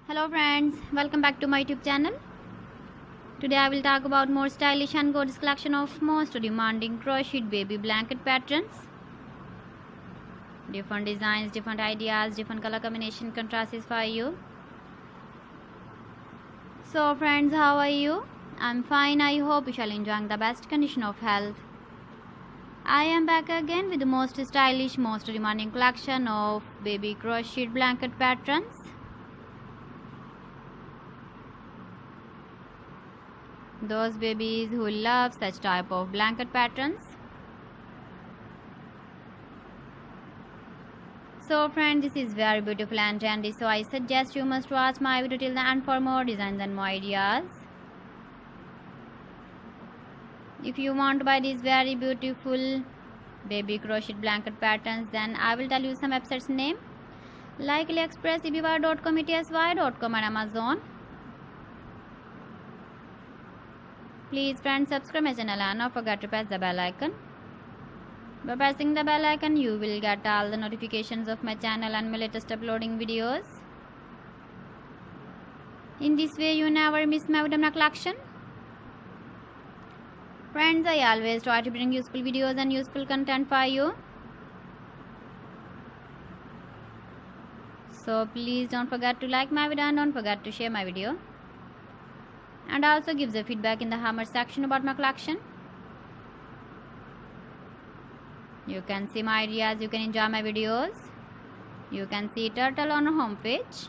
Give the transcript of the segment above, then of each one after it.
Hello friends, welcome back to my YouTube channel. Today I will talk about more stylish and gorgeous collection of most demanding crocheted baby blanket patterns. Different designs, different ideas, different color combination contrasts for you. So friends, how are you? I'm fine. I hope you shall enjoy the best condition of health. I am back again with the most stylish, most demanding collection of baby crocheted blanket patterns. Those babies who love such type of blanket patterns. So friends, this is very beautiful and trendy, so I suggest you must watch my video till the end for more designs and more ideas. If you want to buy these very beautiful baby crocheted blanket patterns, then I will tell you some websites name like AliExpress, eBay.com, ETSY.com and Amazon. Please friends, subscribe my channel and don't forget to press the bell icon. By pressing the bell icon, you will get all the notifications of my channel and my latest uploading videos. In this way, you never miss my video collection. Friends, I always try to bring useful videos and useful content for you. So please don't forget to like my video and don't forget to share my video. And also give the feedback in the comment section about my collection. You can see my ideas, you can enjoy my videos. You can see turtle on our home page.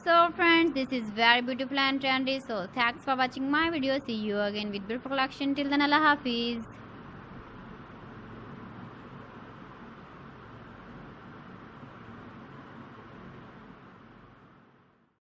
So friends, this is very beautiful and trendy. So thanks for watching my video. See you again with beautiful collection. Till then, Allah Hafiz.